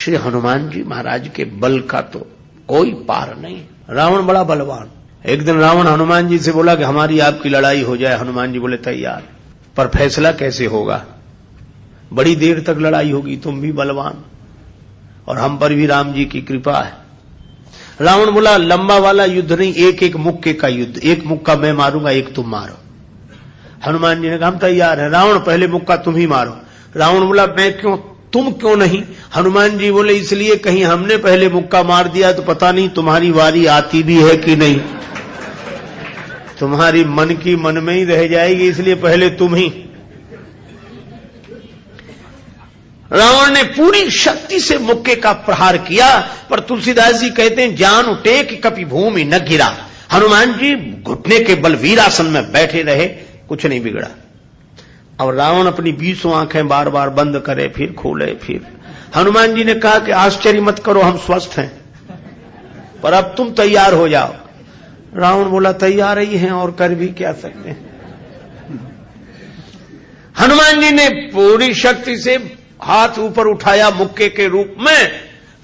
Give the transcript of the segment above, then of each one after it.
श्री हनुमान जी महाराज के बल का तो कोई पार नहीं। रावण बड़ा बलवान। एक दिन रावण हनुमान जी से बोला कि हमारी आपकी लड़ाई हो जाए। हनुमान जी बोले तैयार, पर फैसला कैसे होगा? बड़ी देर तक लड़ाई होगी, तुम भी बलवान और हम पर भी राम जी की कृपा है। रावण बोला लंबा वाला युद्ध नहीं, एक एक मुक्के का युद्ध, एक मुक्का मैं मारूंगा, एक तुम मारो। हनुमान जी ने कहा हम तैयार है। रावण पहले मुक्का तुम ही मारो। रावण बोला मैं क्यों, तुम क्यों नहीं? हनुमान जी बोले इसलिए कहीं हमने पहले मुक्का मार दिया तो पता नहीं तुम्हारी वारी आती भी है कि नहीं, तुम्हारी मन की मन में ही रह जाएगी, इसलिए पहले तुम ही। रावण ने पूरी शक्ति से मुक्के का प्रहार किया, पर तुलसीदास जी कहते हैं जान उठे कि कभी भूमि न गिरा। हनुमान जी घुटने के बल वीरासन में बैठे रहे, कुछ नहीं बिगड़ा। और रावण अपनी 20 आंखें बार बार बंद करे, फिर खोले, फिर। हनुमान जी ने कहा कि आश्चर्य मत करो, हम स्वस्थ हैं, पर अब तुम तैयार हो जाओ। रावण बोला तैयार ही हैं और कर भी क्या सकते हैं। हनुमान जी ने पूरी शक्ति से हाथ ऊपर उठाया मुक्के के रूप में।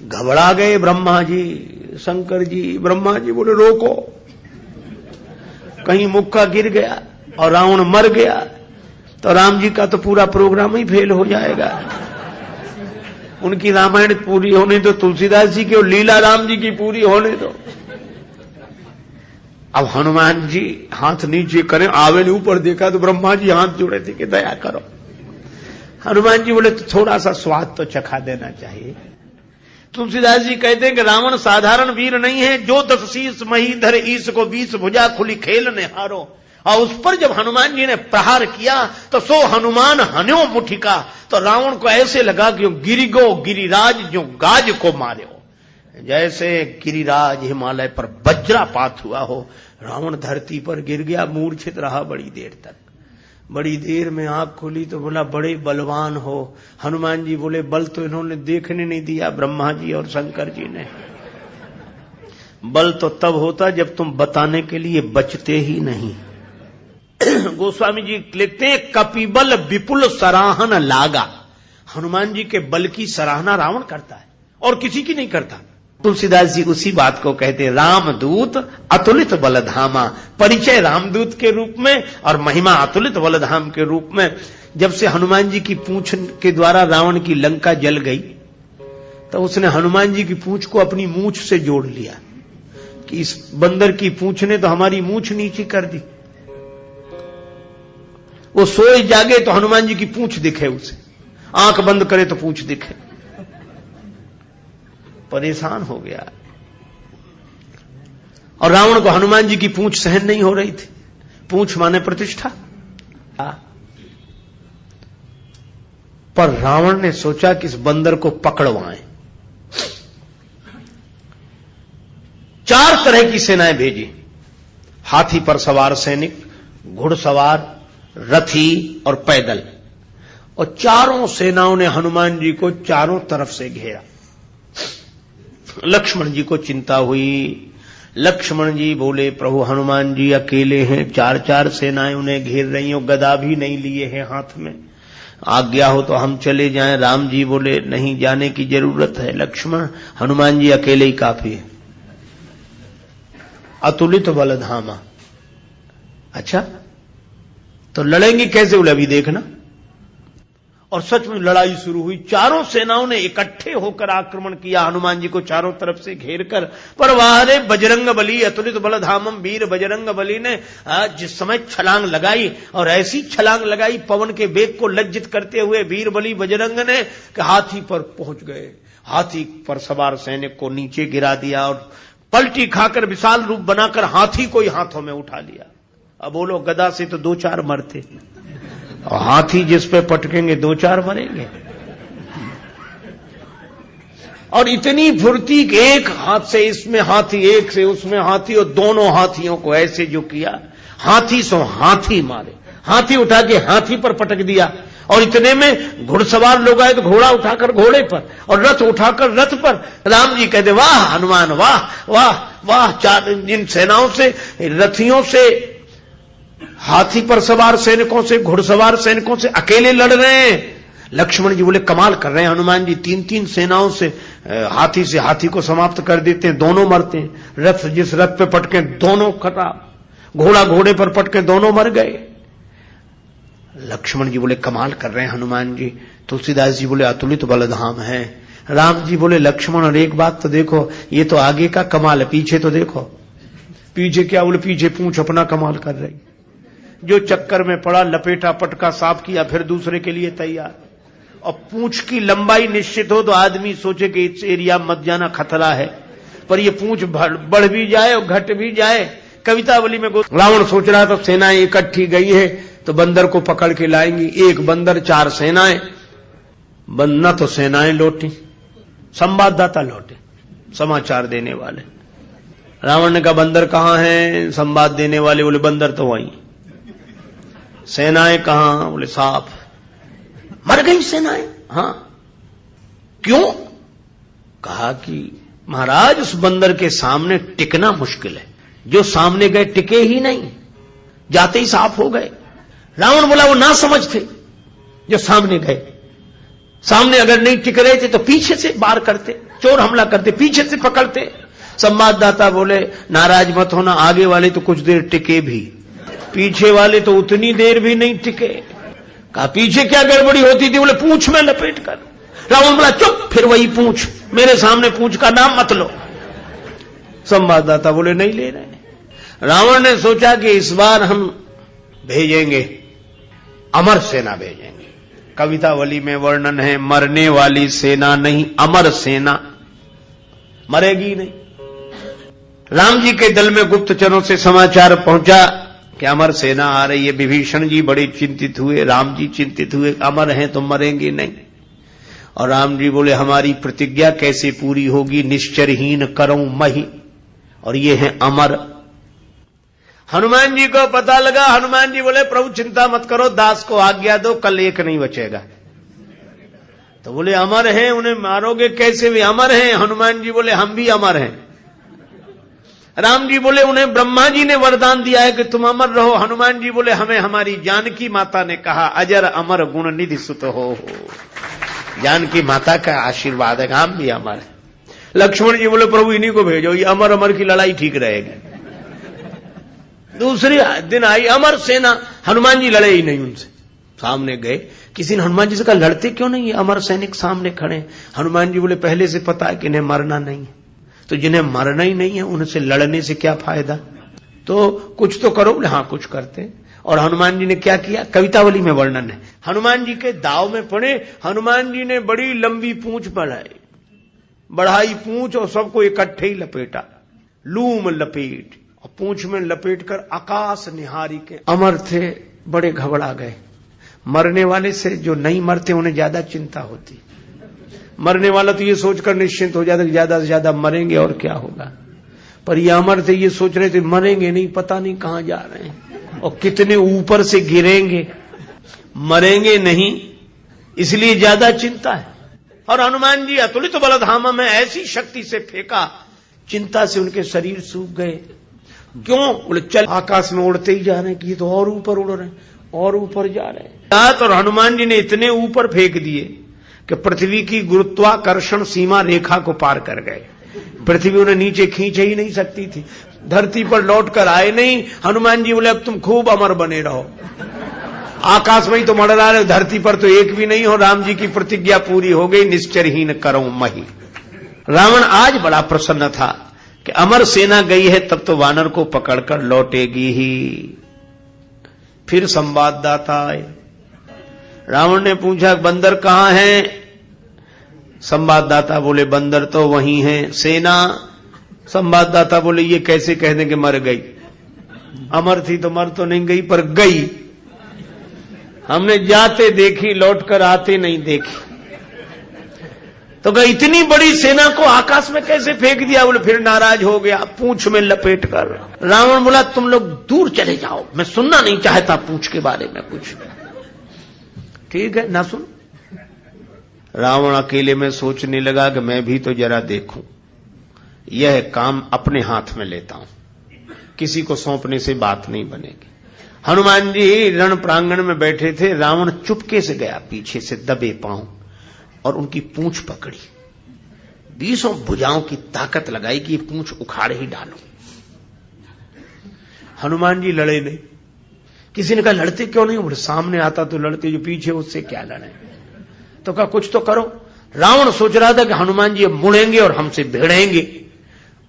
घबरा गए ब्रह्मा जी, शंकर जी। ब्रह्मा जी बोले रोको, कहीं मुक्का गिर गया और रावण मर गया तो राम जी का तो पूरा प्रोग्राम ही फेल हो जाएगा। उनकी रामायण पूरी होने दो, तुलसीदास जी की और लीला राम जी की पूरी होने दो। अब हनुमान जी हाथ नीचे करें, आवे ने ऊपर देखा तो ब्रह्मा जी हाथ जोड़े थे कि दया करो। हनुमान जी बोले तो थोड़ा सा स्वाद तो चखा देना चाहिए। तुलसीदास जी कहते हैं कि रावण साधारण वीर नहीं है, जो 10 शीस मही धर ईस को 20 भुजा खुली खेल ने हारो। और उस पर जब हनुमान जी ने प्रहार किया तो सो हनुमान हन्यो मुठिका, तो रावण को ऐसे लगा कि गिरिगो गिरिराज जो गाज को मारे हो, जैसे गिरिराज हिमालय पर वज्रापात हुआ हो। रावण धरती पर गिर गया, मूर्छित रहा बड़ी देर तक। बड़ी देर में आंख खोली तो बोला बड़े बलवान हो। हनुमान जी बोले बल तो इन्होंने देखने नहीं दिया, ब्रह्मा जी और शंकर जी ने। बल तो तब होता जब तुम बताने के लिए बचते ही नहीं। गोस्वामी जी लिखते हैं कपिबल विपुल सराहन लागा। हनुमान जी के बल की सराहना रावण करता है और किसी की नहीं करता। तुलसीदास जी उसी बात को कहते हैं रामदूत अतुलित बलधामा। परिचय रामदूत के रूप में और महिमा अतुलित बलधाम के रूप में। जब से हनुमान जी की पूंछ के द्वारा रावण की लंका जल गई तो उसने हनुमान जी की पूंछ को अपनी मूंछ से जोड़ लिया कि इस बंदर की पूंछ ने तो हमारी मूंछ नीची कर दी। वो सोए जागे तो हनुमान जी की पूंछ दिखे उसे, आंख बंद करे तो पूंछ दिखे। परेशान हो गया। और रावण को हनुमान जी की पूंछ सहन नहीं हो रही थी। पूंछ माने प्रतिष्ठा। पर रावण ने सोचा कि इस बंदर को पकड़वाएं। 4 तरह की सेनाएं भेजी, हाथी पर सवार सैनिक, घुड़सवार, रथी और पैदल। और चारों सेनाओं ने हनुमान जी को चारों तरफ से घेरा। लक्ष्मण जी को चिंता हुई। लक्ष्मण जी बोले प्रभु हनुमान जी अकेले हैं, 4 सेनाएं उन्हें घेर रही हो, गदा भी नहीं लिए हैं हाथ में, आज्ञा हो तो हम चले जाएं। राम जी बोले नहीं जाने की जरूरत है लक्ष्मण, हनुमान जी अकेले ही काफी है। अतुलित बलधामा। अच्छा तो लड़ेंगे कैसे? बोले अभी देखना। और सच में लड़ाई शुरू हुई। चारों सेनाओं ने इकट्ठे होकर आक्रमण किया हनुमान जी को चारों तरफ से घेर कर। पर वारे बजरंग बली अतुलित बलधामम, वीर बजरंग बली ने जिस समय छलांग लगाई और ऐसी छलांग लगाई पवन के वेग को लज्जित करते हुए वीर बली बजरंग ने कि हाथी पर पहुंच गए। हाथी पर सवार सैनिक को नीचे गिरा दिया और पलटी खाकर विशाल रूप बनाकर हाथी को ही हाथों में उठा लिया। अब बोलो गदा से तो 2-4 मरते और हाथी जिस पे पटकेंगे 2-4 मरेंगे। और इतनी फुर्ती कि एक हाथ से इसमें हाथी, एक से उसमें हाथी, और दोनों हाथियों को ऐसे जो किया, हाथी सो हाथी मारे। हाथी उठा के हाथी पर पटक दिया। और इतने में घुड़सवार लोग आए तो घोड़ा उठाकर घोड़े पर और रथ उठाकर रथ पर। राम जी कहते वाह हनुमान वाह वाह वाह। 4 जिन सेनाओं से, रथियों से, हाथी पर सवार सैनिकों से, घुड़सवार सैनिकों से अकेले लड़ रहे हैं, लक्ष्मण जी बोले कमाल कर रहे हैं हनुमान जी, 3-3 सेनाओं से हाथी को समाप्त कर देते हैं, दोनों मरते हैं। रथ जिस रथ पे पटके दोनों खराब, घोड़ा घोड़े पर पटके दोनों मर गए। लक्ष्मण जी बोले कमाल कर रहे हैं हनुमान जी। तुलसीदास जी बोले अतुलित बलधाम है। राम जी बोले लक्ष्मण और एक बात तो देखो, ये तो आगे का कमाल है, पीछे तो देखो। पीछे क्या? बोले पीछे पूंछ अपना कमाल कर रही। जो चक्कर में पड़ा, लपेटा पटका साफ किया, फिर दूसरे के लिए तैयार। और पूंछ की लंबाई निश्चित हो तो आदमी सोचे कि इस एरिया मत जाना, खतरा है, पर ये पूंछ बढ़ भी जाए और घट भी जाए। कवितावली में रावण सोच रहा था सेनाएं इकट्ठी गई है तो बंदर को पकड़ के लाएंगी। एक बंदर 4 सेनाएं, न तो सेनाएं लौटी, संवाददाता लौटे, समाचार देने वाले। रावण ने कहा बंदर कहां है? संवाद देने वाले बोले बंदर तो वहीं। सेनाएं कहां? बोले साफ मर गई सेनाएं। हां, क्यों? कहा कि महाराज उस बंदर के सामने टिकना मुश्किल है, जो सामने गए टिके ही नहीं, जाते ही साफ हो गए। रावण बोला वो ना समझ थे जो सामने गए, सामने अगर नहीं टिक रहे थे तो पीछे से वार करते, चोर हमला करते, पीछे से पकड़ते। संवाददाता बोले नाराज मत होना, आगे वाले तो कुछ देर टिके भी, पीछे वाले तो उतनी देर भी नहीं टिके। कहा पीछे क्या गड़बड़ी होती थी? बोले पूंछ में लपेट कर। रावण बोला चुप, फिर वही पूंछ, मेरे सामने पूंछ का नाम मत लो। संवाददाता बोले नहीं ले रहे। रावण ने सोचा कि इस बार हम भेजेंगे, अमर सेना भेजेंगे। कवितावली में वर्णन है मरने वाली सेना नहीं, अमर सेना, मरेगी नहीं। राम जी के दल में गुप्तचरों से समाचार पहुंचा कि अमर सेना आ रही है। विभीषण जी बड़े चिंतित हुए, राम जी चिंतित हुए, अमर हैं तो मरेंगे नहीं। और राम जी बोले हमारी प्रतिज्ञा कैसे पूरी होगी? निश्चरहीन करऊं मही, और ये है अमर। हनुमान जी को पता लगा। हनुमान जी बोले प्रभु चिंता मत करो, दास को आज्ञा दो, कल एक नहीं बचेगा। तो बोले अमर हैं, उन्हें मारोगे कैसे? वे अमर हैं। हनुमान जी बोले हम भी अमर हैं। राम जी बोले उन्हें ब्रह्मा जी ने वरदान दिया है कि तुम अमर रहो। हनुमान जी बोले हमें हमारी जानकी माता ने कहा अजर अमर गुण निधि सुत हो। जानकी माता का आशीर्वाद है, हम भी अमर है। लक्ष्मण जी बोले प्रभु इन्हीं को भेजो, ये अमर अमर की लड़ाई ठीक रहेगी। दूसरे दिन आई अमर सेना, हनुमान जी लड़े ही नहीं उनसे। सामने गए, किसी ने हनुमान जी से कहा लड़ते क्यों नहीं, अमर सैनिक सामने खड़े। हनुमान जी बोले पहले से पता है कि इन्हें मरना नहीं है, तो जिन्हें मरना ही नहीं है उनसे लड़ने से क्या फायदा, तो कुछ तो करो। बोले हाँ कुछ करते। और हनुमान जी ने क्या किया? कवितावली में वर्णन है। हनुमान जी के दाव में पड़े, हनुमान जी ने बड़ी लंबी पूंछ बढ़ाई पूंछ और सबको इकट्ठे ही लपेटा, लूम लपेट, और पूंछ में लपेट कर आकाश निहारी के। अमर थे, बड़े घबरा गए। मरने वाले से जो नहीं मरते उन्हें ज्यादा चिंता होती, मरने वाला तो ये सोचकर निश्चिंत हो जाता कि ज्यादा से ज्यादा मरेंगे और क्या होगा, पर ये अमर थे, ये सोच रहे थे मरेंगे नहीं, पता नहीं कहां जा रहे हैं और कितने ऊपर से गिरेंगे, मरेंगे नहीं, इसलिए ज्यादा चिंता है। और हनुमान जी अतुलित बलधाम में ऐसी शक्ति से फेंका, चिंता से उनके शरीर सूख गए। क्यों? बोले चल आकाश में उड़ते ही जा रहे हैं कि ये तो और ऊपर उड़ रहे हैं और ऊपर जा रहे हैं। और हनुमान जी ने इतने ऊपर फेंक दिए कि पृथ्वी की गुरुत्वाकर्षण सीमा रेखा को पार कर गए। पृथ्वी उन्हें नीचे खींच ही नहीं सकती थी, धरती पर लौट कर आए नहीं। हनुमान जी बोले अब तुम खूब अमर बने रहो, आकाश में ही तो मंडरा रहे, धरती पर तो एक भी नहीं हो। राम जी की प्रतिज्ञा पूरी हो गई, निश्चरहीन करऊं मही। रावण आज बड़ा प्रसन्न था कि अमर सेना गई है, तब तो वानर को पकड़कर लौटेगी ही। फिर संवाददाता आए। रावण ने पूछा बंदर कहां है? संवाददाता बोले बंदर तो वहीं है। सेना? संवाददाता बोले ये कैसे कह दें कि मर गई, अमर थी तो मर तो नहीं गई पर गई, हमने जाते देखी, लौटकर आते नहीं देखी। तो कहा इतनी बड़ी सेना को आकाश में कैसे फेंक दिया? बोले फिर नाराज हो गया, पूंछ में लपेट कर। रावण बोला तुम लोग दूर चले जाओ, मैं सुनना नहीं चाहता पूंछ के बारे में कुछ। ठीक है ना सुन। रावण अकेले में सोचने लगा कि मैं भी तो जरा देखूं, यह काम अपने हाथ में लेता हूं, किसी को सौंपने से बात नहीं बनेगी। हनुमान जी रण प्रांगण में बैठे थे, रावण चुपके से गया पीछे से दबे पांव और उनकी पूंछ पकड़ी, 20 भुजाओं की ताकत लगाई कि ये पूंछ उखाड़ ही डालो। हनुमान जी लड़े नहीं। किसी ने कहा लड़ते क्यों नहीं? बोले सामने आता तो लड़ते, जो पीछे उससे क्या लड़े। तो कहा कुछ तो करो। रावण सोच रहा था कि हनुमान जी अब मुड़ेंगे और हमसे भिड़ेंगे,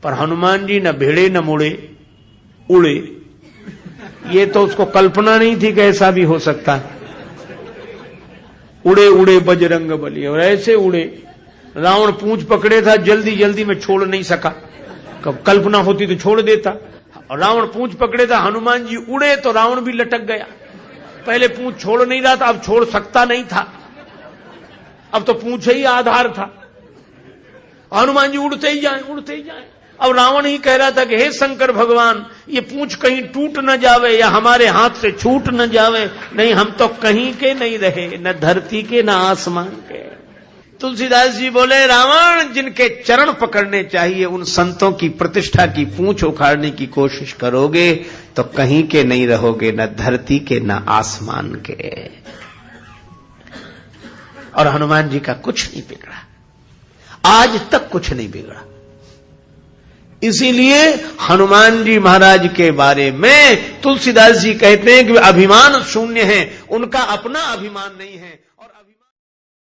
पर हनुमान जी न भिड़े न मुड़े, उड़े। ये तो उसको कल्पना नहीं थी कि ऐसा भी हो सकता है। उड़े उड़े बजरंग बली, और ऐसे उड़े। रावण पूंछ पकड़े था, जल्दी जल्दी में छोड़ नहीं सका, कल्पना होती तो छोड़ देता। और रावण पूंछ पकड़े था, हनुमान जी उड़े तो रावण भी लटक गया। पहले पूंछ छोड़ नहीं रहा था, अब छोड़ सकता नहीं था, अब तो पूंछ ही आधार था। हनुमान जी उड़ते ही जाए, उड़ते ही जाए। अब रावण ही कह रहा था कि हे शंकर भगवान, ये पूंछ कहीं टूट न जावे या हमारे हाथ से छूट न जावे, नहीं हम तो कहीं के नहीं रहे, न धरती के न आसमान के। तुलसीदास जी बोले रावण, जिनके चरण पकड़ने चाहिए उन संतों की प्रतिष्ठा की पूंछ उखाड़ने की कोशिश करोगे तो कहीं के नहीं रहोगे, न धरती के न आसमान के। और हनुमान जी का कुछ नहीं बिगड़ा, आज तक कुछ नहीं बिगड़ा। इसीलिए हनुमान जी महाराज के बारे में तुलसीदास जी कहते हैं कि वे अभिमान शून्य हैं, उनका अपना अभिमान नहीं है।